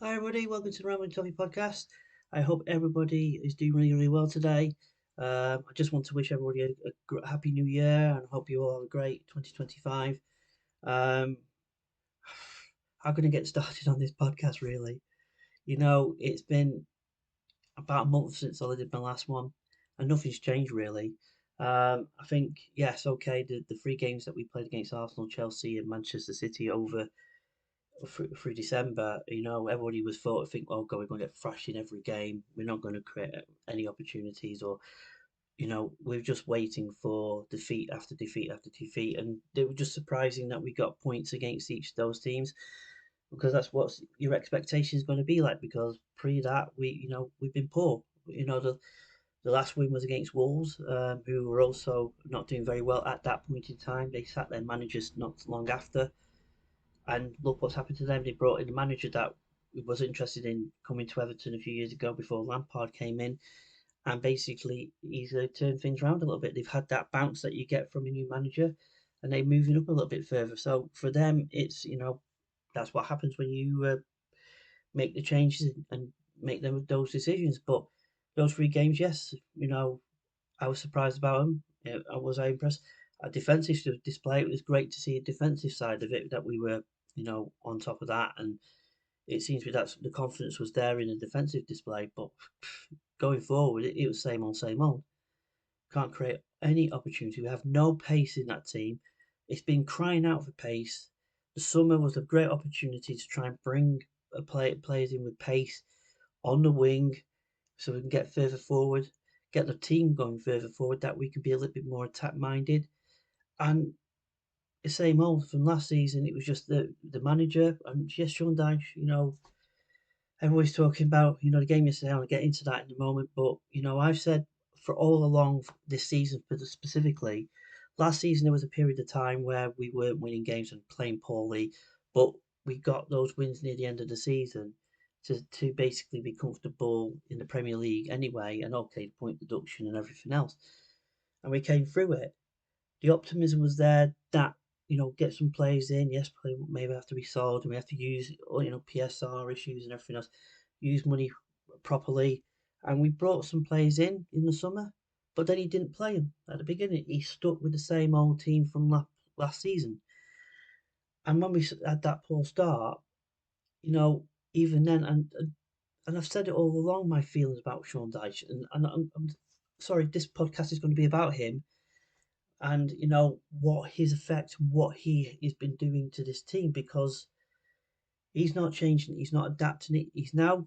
Hi, everybody. Welcome to the Rambling Toffee podcast. I hope everybody is doing really, really well today. I just want to wish everybody a happy new year and hope you all have a great 2025. Um, how can I get started on this podcast, really? It's been about a month since I did my last one, and nothing's changed, really. I think, yes, okay, the three games that we played against Arsenal, Chelsea, and Manchester City over through December, everybody was thought to think, oh god, we're going to get thrashed in every game. We're not going to create any opportunities, or we're just waiting for defeat after defeat after defeat, and it was just surprising that we got points against each of those teams because that's what your expectation is going to be like. Because pre that, we've been poor. The last win was against Wolves, who were also not doing very well at that point in time. They sacked their managers not long after, and look what's happened to them. They brought in a manager that was interested in coming to Everton a few years ago before Lampard came in, and basically he's turned things around a little bit. They've had that bounce that you get from a new manager, and they're moving up a little bit further. So for them, it's that's what happens when you make the changes and make them those decisions. But those three games, yes, I was surprised about them. I impressed. A defensive display. It was great to see a defensive side of it that we were, on top of that, and it seems to be that the confidence was there in the defensive display. But going forward, it was same old, same old. Can't create any opportunity. We have no pace in that team. It's been crying out for pace. The summer was a great opportunity to try and bring players in with pace on the wing, so we can get further forward, get the team going further forward, that we can be a little bit more attack minded. And the same old from last season, it was just the manager and yes, Sean Dyche. Everybody's talking about the game yesterday. I'll get into that in a moment, but I've said for all along this season, but specifically last season, there was a period of time where we weren't winning games and playing poorly, but we got those wins near the end of the season to basically be comfortable in the Premier League anyway, and okay, point deduction and everything else, and we came through it. The optimism was there that get some players in. Yes, play maybe have to be sold, and we have to use PSR issues and everything else. Use money properly, and we brought some players in the summer, but then he didn't play them at the beginning. He stuck with the same old team from last season, and when we had that poor start, you know, even then, and I've said it all along, my feelings about Sean Dyche, and I'm sorry, this podcast is going to be about him and what his effect, what he has been doing to this team, because he's not changing, he's not adapting it. He's now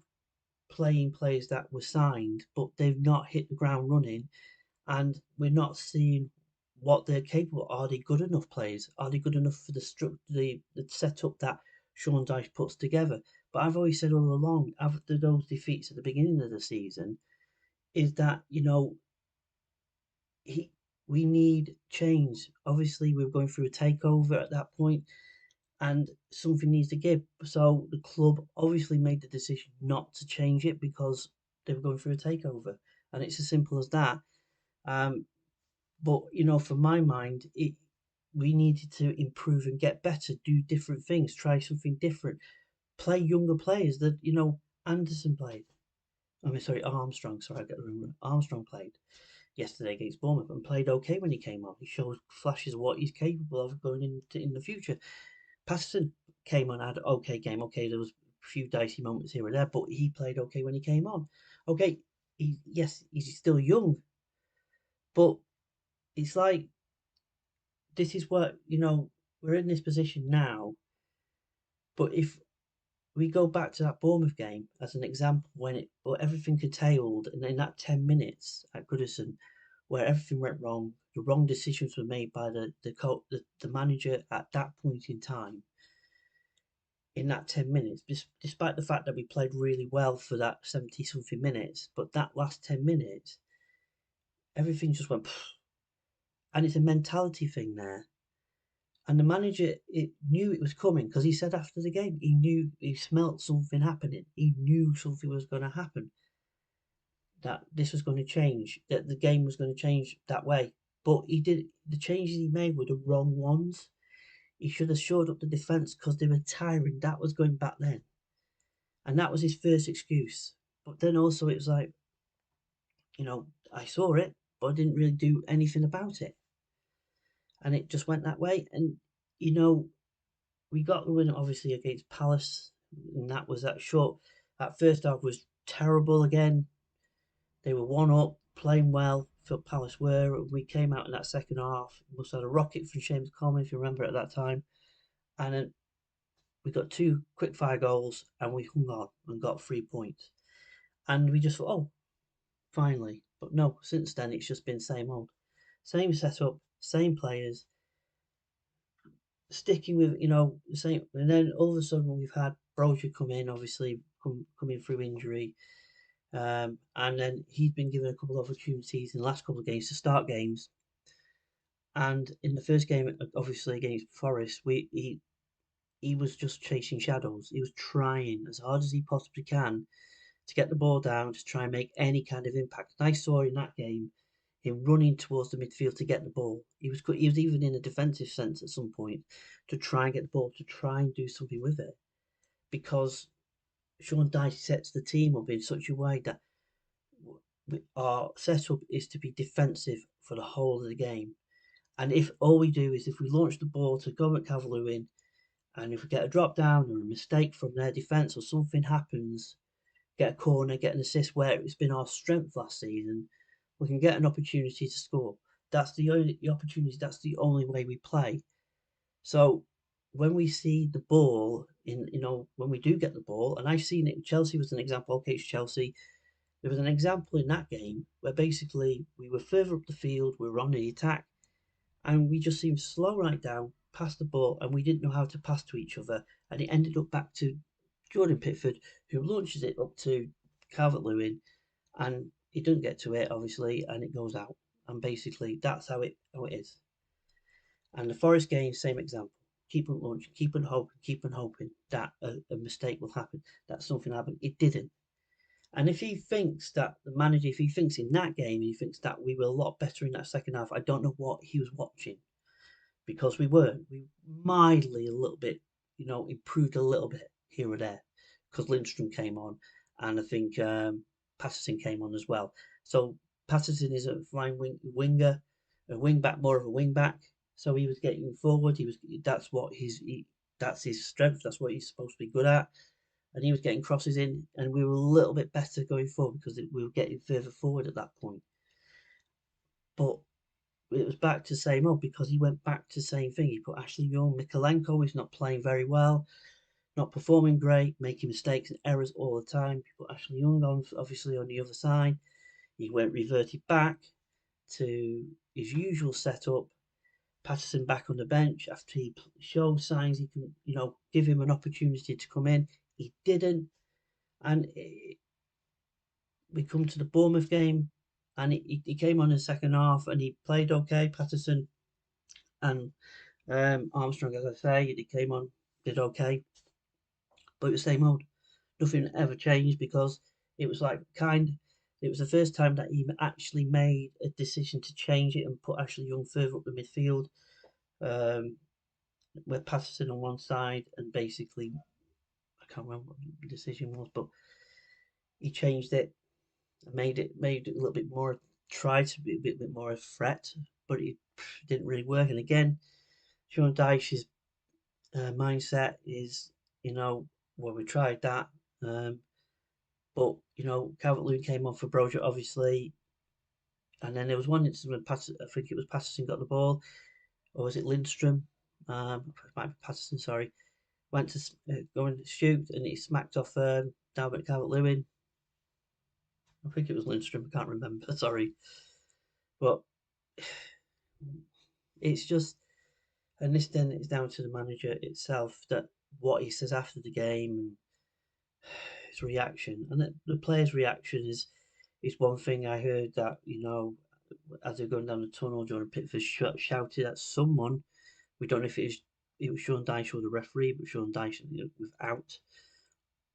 playing players that were signed, but they've not hit the ground running, and we're not seeing what they're capable. Are they good enough players? Are they good enough for the structure, the setup that Sean Dyche puts together? But I've always said all along, after those defeats at the beginning of the season, is that he we need change. Obviously, we were going through a takeover at that point, and something needs to give. So the club obviously made the decision not to change it because they were going through a takeover, and it's as simple as that. Um, but from my mind, we needed to improve and get better, do different things, try something different, play younger players. That Anderson played. I mean, sorry, Armstrong. Sorry, I got to remember. Armstrong played yesterday against Bournemouth and played okay when he came on. He showed flashes of what he's capable of going into in the future. Patterson came on, had an okay game. Okay, there was a few dicey moments here and there, but he played okay when he came on. Okay, yes, he's still young, but it's like this is what we're in this position now. But if we go back to that Bournemouth game as an example, when everything curtailed, and in that 10 minutes at Goodison, where everything went wrong, the wrong decisions were made by the manager at that point in time. In that 10 minutes, despite the fact that we played really well for that 70 something minutes, but that last 10 minutes, everything just went, and it's a mentality thing there. And the manager knew it was coming because he said after the game, he knew, he smelt something happening. He knew something was going to happen, that this was going to change, that the game was going to change that way. But the changes he made were the wrong ones. He should have shored up the defence because they were tiring. That was going back then. And that was his first excuse. But then also it was like, I saw it, but I didn't really do anything about it. And it just went that way. And, you know, we got the win obviously against Palace, and that was that short. That first half was terrible again. They were one up, playing well. Phil Palace were. We came out in that second half. We must have had a rocket from James Coleman, if you remember at that time. And then we got two quick fire goals, and we hung on and got 3 points. And we just thought, oh, finally. But no, since then it's just been same old, same setup, same players, sticking with the same. And then all of a sudden we've had Brozier come in, obviously coming through injury. And then he's been given a couple of opportunities in the last couple of games to start games. And in the first game, obviously against Forest, he was just chasing shadows. He was trying as hard as he possibly can to get the ball down to try and make any kind of impact. And I saw in that game him running towards the midfield to get the ball. He was even in a defensive sense at some point to try and get the ball, to try and do something with it, because Sean Dyche sets the team up in such a way that our setup is to be defensive for the whole of the game. And if all we do is if we launch the ball to go at Calvert-Lewin, and if we get a drop down or a mistake from their defence or something happens, get a corner, get an assist where it's been our strength last season, we can get an opportunity to score. That's the only opportunity. That's the only way we play. So when we see the ball when we do get the ball, and I've seen it. Chelsea was an example. Okay, it's Chelsea. There was an example in that game where basically we were further up the field, we were on the attack, and we just seemed to slow right down, pass the ball, and we didn't know how to pass to each other. And it ended up back to Jordan Pickford, who launches it up to Calvert Lewin, and he doesn't get to it, obviously, and it goes out. And basically, that's how it is. And the Forest game, same example. Keep on launching, keep on hoping that a mistake will happen, that something happened. It didn't. And if he thinks that the manager, if he thinks in that game, he thinks that we were a lot better in that second half, I don't know what he was watching, because we weren't. We mildly a little bit, improved a little bit here or there because Lindstrom came on, and I think Patterson came on as well. So Patterson is a fine winger, a wing back, more of a wing back. So he was getting forward. That's his strength. That's what he's supposed to be good at. And he was getting crosses in, and we were a little bit better going forward because we were getting further forward at that point. But it was back to the same old because he went back to the same thing. He put Ashley Young, Mikolenko is not playing very well, not performing great, making mistakes and errors all the time. He put Ashley Young on, obviously, on the other side. He reverted back to his usual setup. Patterson back on the bench after he showed signs he can, give him an opportunity to come in. He didn't. And we come to the Bournemouth game, and he came on in the second half and he played okay, Patterson. And Armstrong, as I say, he came on, did okay, but it was the same old. Nothing ever changed because it was like it was the first time that he actually made a decision to change it and put Ashley Young further up the midfield, um, with Patterson on one side, and basically I can't remember what the decision was, but he changed it, made it a little bit more, tried to be a bit more a threat, but it didn't really work. And again, Sean Dyche's mindset is, well, we tried that, um, but Calvert Lewin came on for Broja, obviously, and then there was one instance when I think it was Patterson got the ball, or was it Lindstrom? It might be Patterson, sorry. Went to go and shoot, and he smacked off down at Calvert Lewin. I think it was Lindstrom. I can't remember. Sorry, but it's just, and this then is down to the manager itself, that what he says after the game and his reaction, and the player's reaction is one thing. I heard that as they're going down the tunnel, Jordan Pickford shouted at someone. We don't know if it was Sean Dyche or the referee, but Sean Dyche was out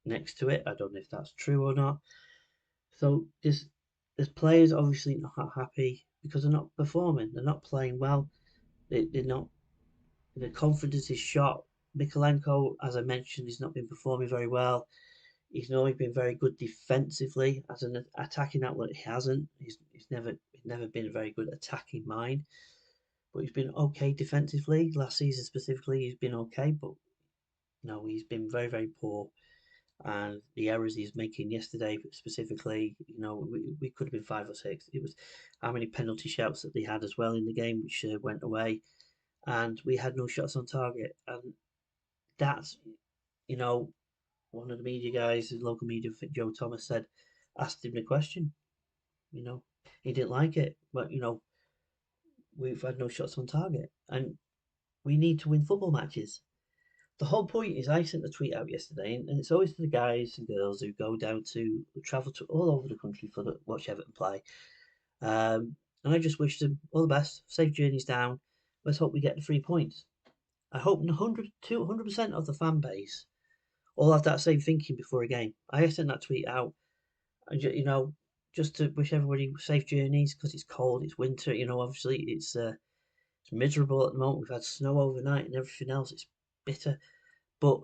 next to it. I don't know if that's true or not. So there's players obviously not happy because they're not performing. They're not playing well. They're not. The confidence is shot. Mikolenko, as I mentioned, has not been performing very well. He's not always been very good defensively as an attacking outlet. He hasn't. He's never been a very good attacking mind, but he's been okay defensively. Last season specifically, he's been okay, but no, he's been very very poor. And the errors he's making yesterday specifically, we could have been 5 or 6. It was how many penalty shouts that they had as well in the game, which went away, and we had no shots on target. And that's, you know, one of the media guys, the local media, Joe Thomas said, asked him the question. He didn't like it, but we've had no shots on target, and we need to win football matches. The whole point is, I sent a tweet out yesterday, and it's always to the guys and girls who go down to travel to all over the country for the watch Everton play. And I just wish them all the best, safe journeys down. Let's hope we get the 3 points. I hope 100% of the fan base all have that same thinking before a game. I sent that tweet out, and just to wish everybody safe journeys because it's cold, it's winter. Obviously it's miserable at the moment. We've had snow overnight and everything else. It's bitter. But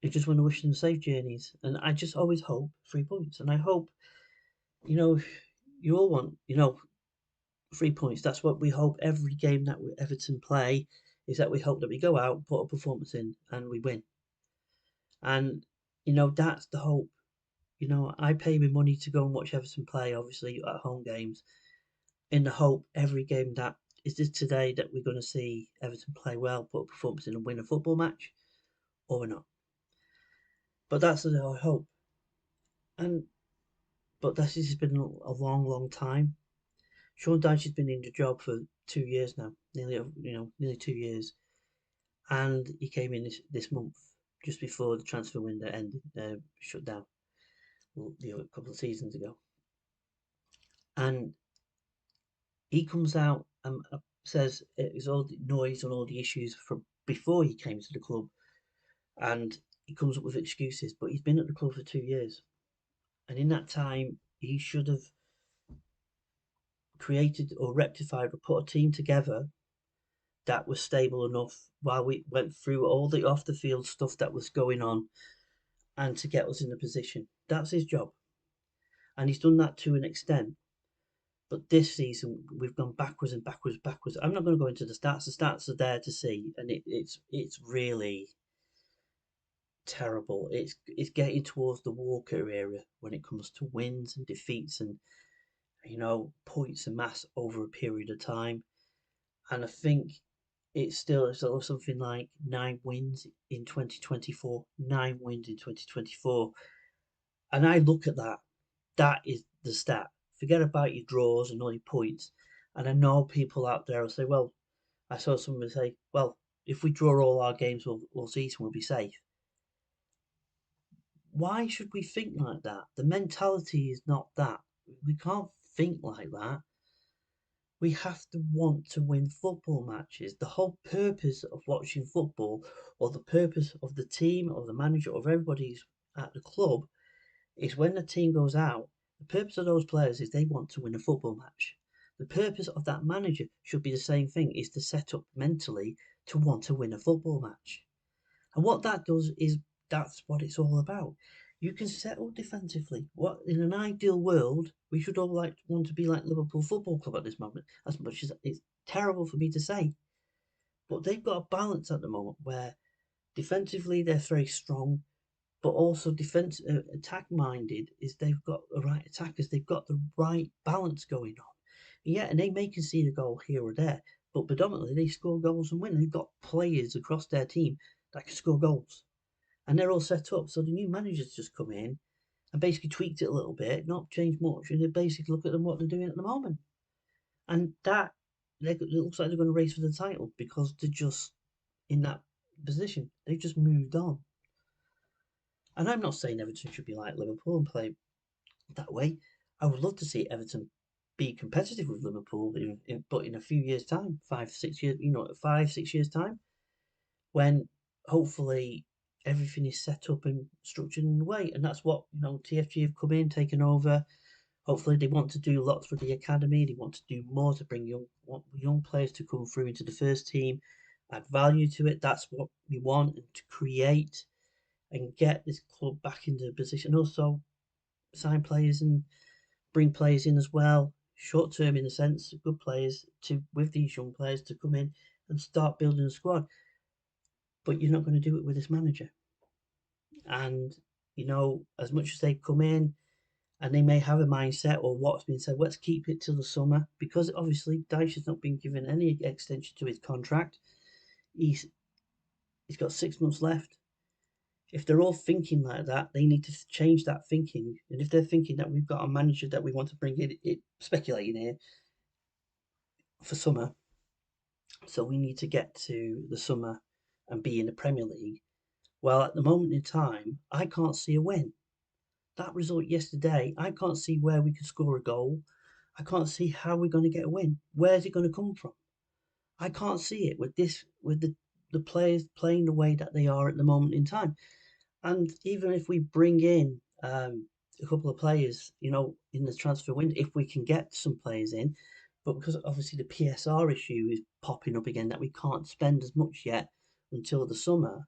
I just want to wish them safe journeys. And I just always hope 3 points. And I hope, you know, you all want, 3 points. That's what we hope every game that we Everton play is that we hope that we go out, put a performance in, and we win. And, that's the hope. I pay my money to go and watch Everton play, obviously, at home games, in the hope every game that is this today that we're going to see Everton play well, put a performance in, and win a football match, or we're not. But that's the hope. And but this has been a long, long time. Sean Dyche has been in the job for 2 years now, nearly 2 years, and he came in this month just before the transfer window ended, shut down, a couple of seasons ago, and he comes out and says it was all the noise and all the issues from before he came to the club, and he comes up with excuses, but he's been at the club for 2 years, and in that time he should have created or rectified or put a team together that was stable enough while we went through all the off the field stuff that was going on and to get us in a position. That's his job. And he's done that to an extent. But this season we've gone backwards and backwards, backwards. I'm not going to go into the stats. The stats are there to see, and it's really terrible. It's getting towards the Walker era when it comes to wins and defeats and points and mass over a period of time. And I think it's still something like 9 wins in 2024. 9 wins in 2024. And I look at that. That is the stat. Forget about your draws and all your points. And I know people out there will say, well, I saw someone say, well, if we draw all our games all season, we'll be safe. Why should we think like that? The mentality is not that. We can't think like that. We have to want to win football matches. The whole purpose of watching football, or the purpose of the team, or the manager, or everybody at the club, is when the team goes out, the purpose of those players is they want to win a football match. The purpose of that manager should be the same thing, is to set up mentally to want to win a football match. And what that does is that's what it's all about. You can set up defensively. What in an ideal world, we should all want to be like Liverpool Football Club at this moment. As much as it's terrible for me to say, but they've got a balance at the moment where defensively they're very strong, but also defense attack minded. Is they've got the right attackers. They've got the right balance going on. Yeah, and they may concede a goal here or there, but predominantly they score goals and win. They've got players across their team that can score goals, and they're all set up. So the new managers just come in and basically tweaked it a little bit, not changed much, and they basically look at them what they're doing at the moment, and that it looks like they're going to race for the title because they're just in that position. They've just moved on. And I'm not saying Everton should be like Liverpool and play that way. I would love to see Everton be competitive with Liverpool, but in a few years' time, 5, 6 years, 5, 6 years' time, when hopefully everything is set up and structured in a way. And that's what, TFG have come in, taken over. Hopefully they want to do lots for the academy. They want to do more to bring young players to come through into the first team, add value to it. That's what we want, and to create and get this club back into a position. Also, sign players and bring players in as well, short term in a sense, good players to with these young players to come in and start building a squad. But you're not going to do it with this manager. And as much as they come in and they may have a mindset or what's been said, let's keep it till the summer because obviously Dyche has not been given any extension to his contract. He's he's got 6 months left. If they're all thinking like that, they need to change that thinking. And if they're thinking that we've got a manager that we want to bring in, speculating here for summer, so we need to get to the summer and be in the Premier League. Well, at the moment in time, I can't see a win. That result yesterday, I can't see where we could score a goal. I can't see how we're going to get a win. Where's it going to come from? I can't see it with the players playing the way that they are at the moment in time. And even if we bring in a couple of players, in the transfer window, if we can get some players in, but because obviously the PSR issue is popping up again, that we can't spend as much yet until the summer,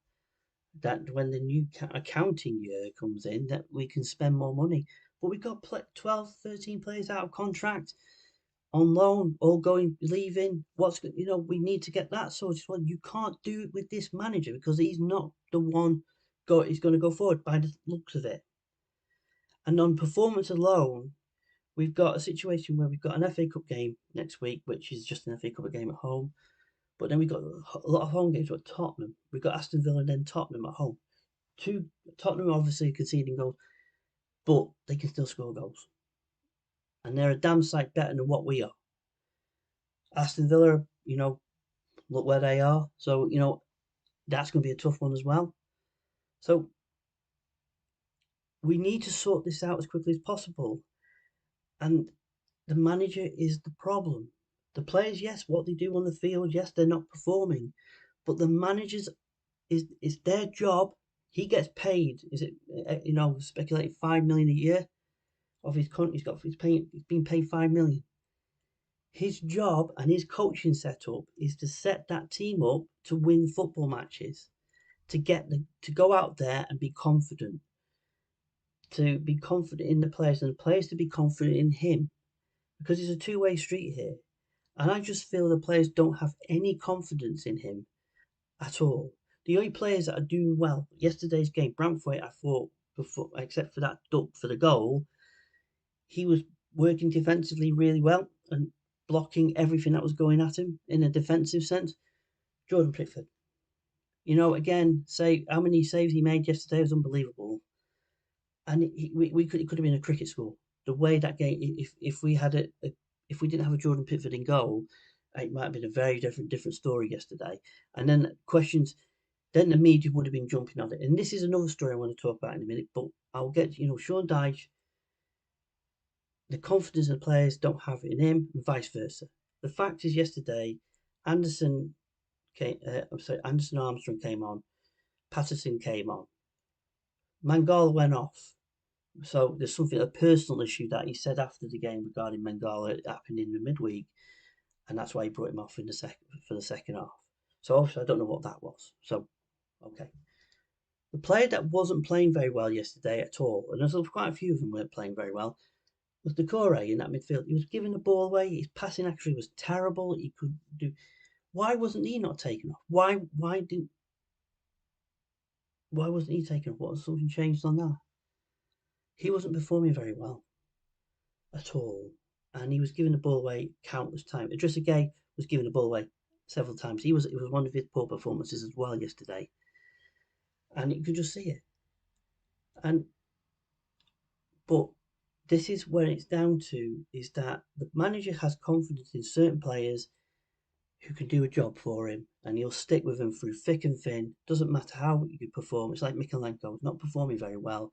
that when the new accounting year comes in, that we can spend more money. But we've got 12, 13 players out of contract on loan, all going, leaving. We need to get that sorted. Well, you can't do it with this manager because he's not the one. He's going to go forward by the looks of it. And on performance alone, we've got a situation where we've got an FA Cup game next week, which is just an FA Cup game at home. But then we've got a lot of home games with Tottenham. We've got Aston Villa and then Tottenham at home. Tottenham obviously conceding goals, but they can still score goals. And they're a damn sight better than what we are. Aston Villa, look where they are. So, that's going to be a tough one as well. So, we need to sort this out as quickly as possible. And the manager is the problem. The players, yes, what they do on the field, yes, they're not performing. But the managers is their job. He gets paid. Is it speculating 5 million a year of his contract? He's been paid 5 million. His job and his coaching setup is to set that team up to win football matches, to go out there and be confident, to be confident in the players and the players to be confident in him, because it's a two-way street here. And I just feel the players don't have any confidence in him at all. The only players that are doing well yesterday's game, Brantford, I thought, before, except for that duck for the goal, he was working defensively really well and blocking everything that was going at him in a defensive sense. Jordan Pickford, again, say how many saves he made yesterday was unbelievable, and it could have been a cricket score. The way that game, if we had if we didn't have a Jordan Pickford in goal, it might have been a very different story yesterday. And then questions, then the media would have been jumping on it. And this is another story I want to talk about in a minute, but I'll get Sean Dyche. The confidence of the players don't have it in him, and vice versa. The fact is, yesterday, Anderson Anderson Armstrong came on, Patterson came on, Mangala went off. So there's a personal issue that he said after the game regarding Mangala happened in the midweek, and that's why he brought him off for the second half. So obviously I don't know what that was. So okay, the player that wasn't playing very well yesterday at all, and there's quite a few of them weren't playing very well, was Decore in that midfield. He was giving the ball away. His passing actually was terrible. He could do. Why wasn't he not taken off? Why wasn't he taken off? What was something changed on that? He wasn't performing very well at all, and he was giving the ball away countless times. Idrissa Gueye was giving the ball away several times. It was one of his poor performances as well yesterday, and you could just see it. But this is where it's down to, is that the manager has confidence in certain players who can do a job for him, and he'll stick with them through thick and thin. Doesn't matter how you perform. It's like Mikalenko not performing very well.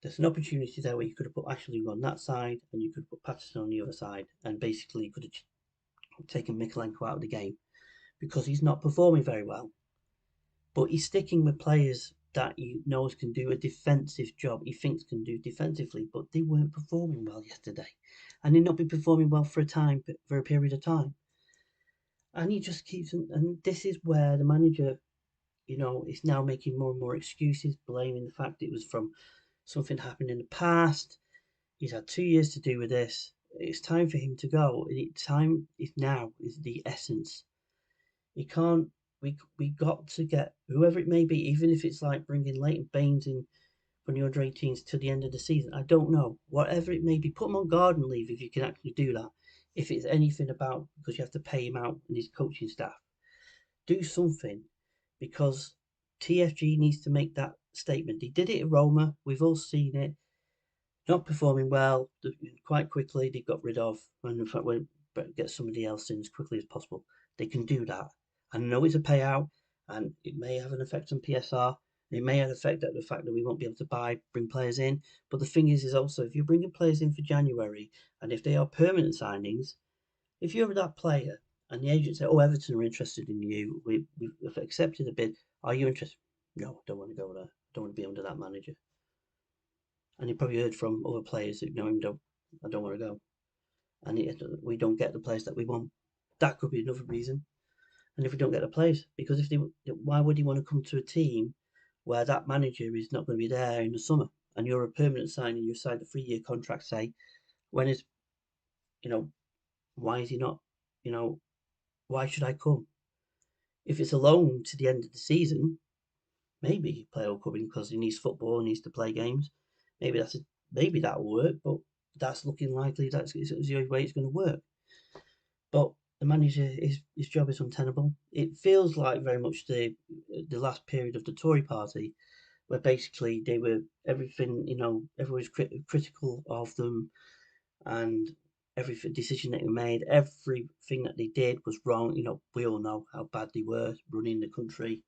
There's an opportunity there where you could have put Ashley on that side and you could put Patterson on the other side, and basically you could have taken Mikalenko out of the game because he's not performing very well. But he's sticking with players that he knows can do a defensive job, he thinks can do defensively, but they weren't performing well yesterday. And they've not been performing well for a period of time. And he just keeps, and this is where the manager he's now making more and more excuses, blaming the fact it was from something happened in the past. He's had 2 years to do with this. It's time for him to go. Time is now, is the essence. He can't. We got to get whoever it may be, even if it's like bringing Leighton Baines in from the under 18s to the end of the season. I don't know. Whatever it may be, put him on garden leave if you can actually do that. If it's anything about because you have to pay him out and his coaching staff, do something because TFG needs to make that statement. He did it at Roma. We've all seen it. Not performing well. Quite quickly, they got rid of, and in fact, went get somebody else in as quickly as possible. They can do that. I know it's a payout, and it may have an effect on PSR. It may have an effect on the fact that we won't be able to bring players in. But the thing is also if you're bringing players in for January, and if they are permanent signings, if you're that player and the agent say, "Oh, Everton are interested in you. We've accepted a bid. Are you interested?" No, I don't want to go there. I don't want to be under that manager. And you probably heard from other players that know him. I don't want to go, and we don't get the players that we want. That could be another reason. And if we don't get the players, because why would he want to come to a team where that manager is not going to be there in the summer, and you're a permanent signing, you signed a 3 year contract, say, when is, you know, why is he not, you know, why should I come? If it's a loan to the end of the season, maybe player will come in because he needs football, he needs to play games. Maybe maybe that will work, but that's looking likely that's the only way it's going to work. But the manager, his job is untenable. It feels like very much the last period of the Tory party, where basically they were everything, everyone was critical of them, and every decision that they made, everything that they did was wrong. We all know how bad they were running the country,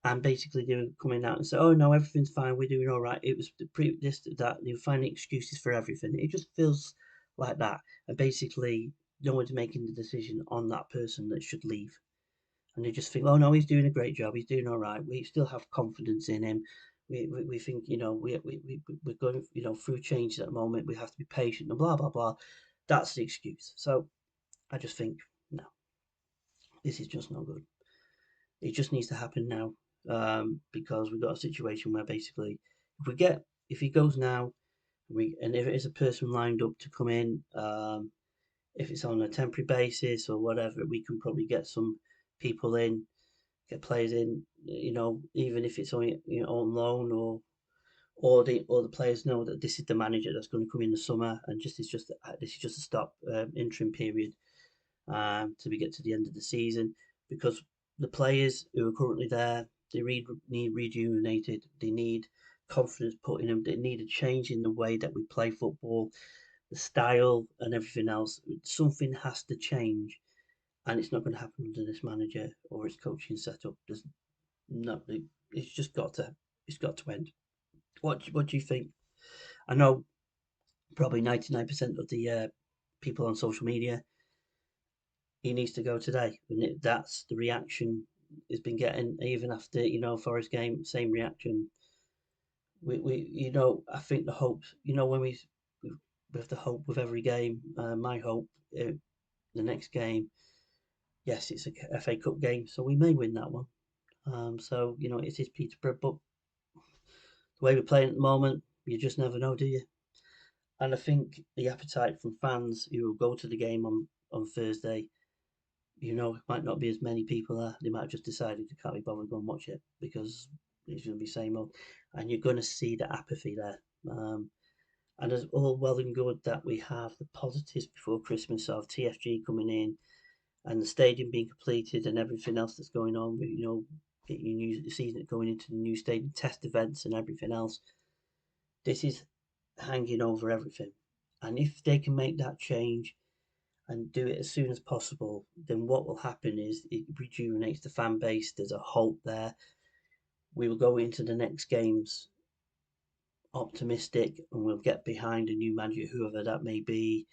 and basically they were coming out and saying, "Oh no, everything's fine, we're doing all right." It was this that they were finding excuses for everything. It just feels like that, and basically no one's making the decision on that person that should leave, and they just think, "Oh no, he's doing a great job, he's doing all right. We still have confidence in him. We think we're going through change at the moment. We have to be patient and blah blah blah." That's the excuse. So I just think no, this is just no good. It just needs to happen now, because we've got a situation where basically, if he goes now, and if it is a person lined up to come in, if it's on a temporary basis or whatever, we can probably get some people in, get players in. Even if it's only on loan, or the players know that this is the manager that's going to come in the summer, and this is just a stop interim period, to we get to the end of the season, because the players who are currently there, they need rejuvenated. They need confidence put in them. They need a change in the way that we play football, the style, and everything else. Something has to change, and it's not going to happen under this manager or his coaching setup. There's no, it's just got to, it's got to end. What do you think? I know probably 99% of the people on social media, he needs to go today. And that's the reaction he's been getting, even after Forest game, same reaction. I think the hope, when we have the hope with every game. My hope, the next game, yes, it's a FA Cup game, so we may win that one. So it is Peterborough, but the way we're playing at the moment, you just never know, do you? And I think the appetite from fans who will go to the game on Thursday, it might not be as many people there. They might have just decided they can't be bothered to go and watch it because it's going to be same old, and you're going to see the apathy there. And as all well and good that we have the positives before Christmas of TFG coming in and the stadium being completed and everything else that's going on, getting your new season going into the new stadium, test events and everything else. This is hanging over everything, and if they can make that change and do it as soon as possible, then what will happen is it rejuvenates the fan base. There's a hope there. We will go into the next games optimistic, and we'll get behind a new manager, whoever that may be,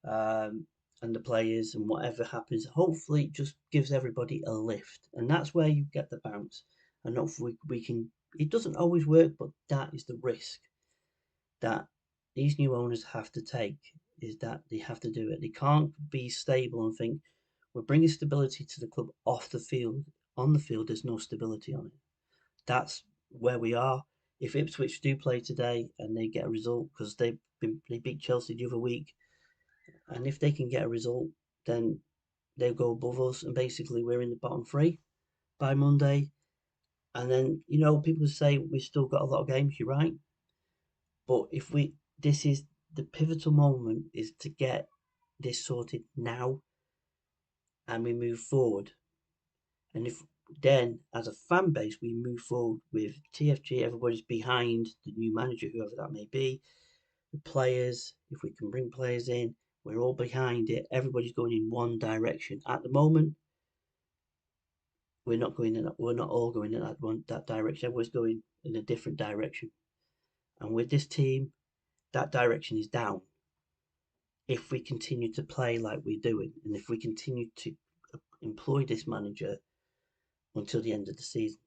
and the players, and whatever happens, hopefully it just gives everybody a lift, and that's where you get the bounce. And hopefully we can. It doesn't always work, but that is the risk that these new owners have to take. Is that they have to do it. They can't be stable and think we're bringing stability to the club off the field, on the field, there's no stability on it. That's where we are. If Ipswich do play today and they get a result, because they beat Chelsea the other week, and if they can get a result, then they'll go above us, and basically we're in the bottom three by Monday. And then people say we've still got a lot of games. You're right, but this is the pivotal moment is to get this sorted now, and we move forward. And if then, as a fan base, we move forward with TFG, everybody's behind the new manager, whoever that may be, the players, if we can bring players in, we're all behind it. Everybody's going in one direction. At the moment, we're not all going in that direction. Everyone's going in a different direction. And with this team, that direction is down. If we continue to play like we're doing, and if we continue to employ this manager until the end of the season,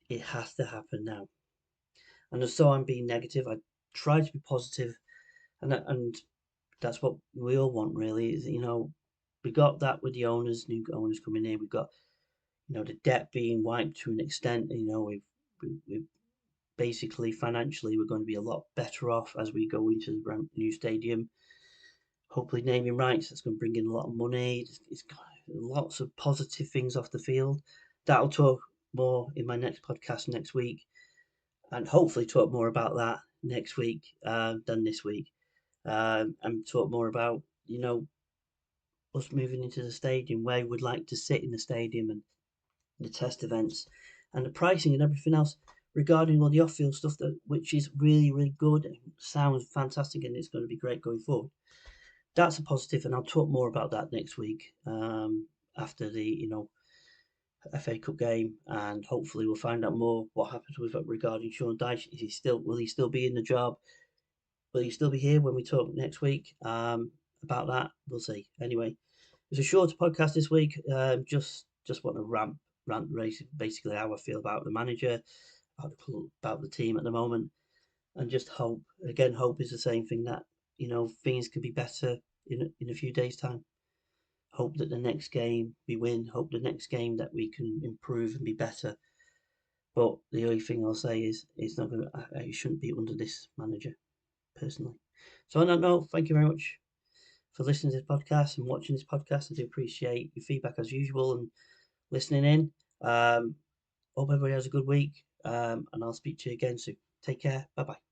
it has to happen now. And so I'm being negative. I try to be positive, and that's what we all want, really. Is we got that with the owners, new owners coming in. We've got the debt being wiped to an extent. We've basically financially we're going to be a lot better off as we go into the new stadium. Hopefully, naming rights, that's going to bring in a lot of money. It's got lots of positive things off the field. That'll talk more in my next podcast next week, and hopefully talk more about that next week than this week, and talk more about us moving into the stadium, where we would like to sit in the stadium, and the test events, and the pricing and everything else regarding all the off-field stuff which is really really good and sounds fantastic, and it's going to be great going forward. That's a positive, and I'll talk more about that next week after the FA Cup game, and hopefully we'll find out more what happens with regarding Sean Dyche. Will he still be in the job? Will he still be here when we talk next week? About that, we'll see. Anyway, it's a short podcast this week. Just want to rant basically how I feel about the manager, about the team at the moment, and just hope. Again, hope is the same thing, that things could be better in a few days' time. Hope that the next game we win. Hope the next game that we can improve and be better. But the only thing I'll say is it's not going to. It shouldn't be under this manager, personally. So on that note, thank you very much for listening to this podcast and watching this podcast. I do appreciate your feedback as usual and listening in. Hope everybody has a good week, and I'll speak to you again soon. Take care. Bye bye.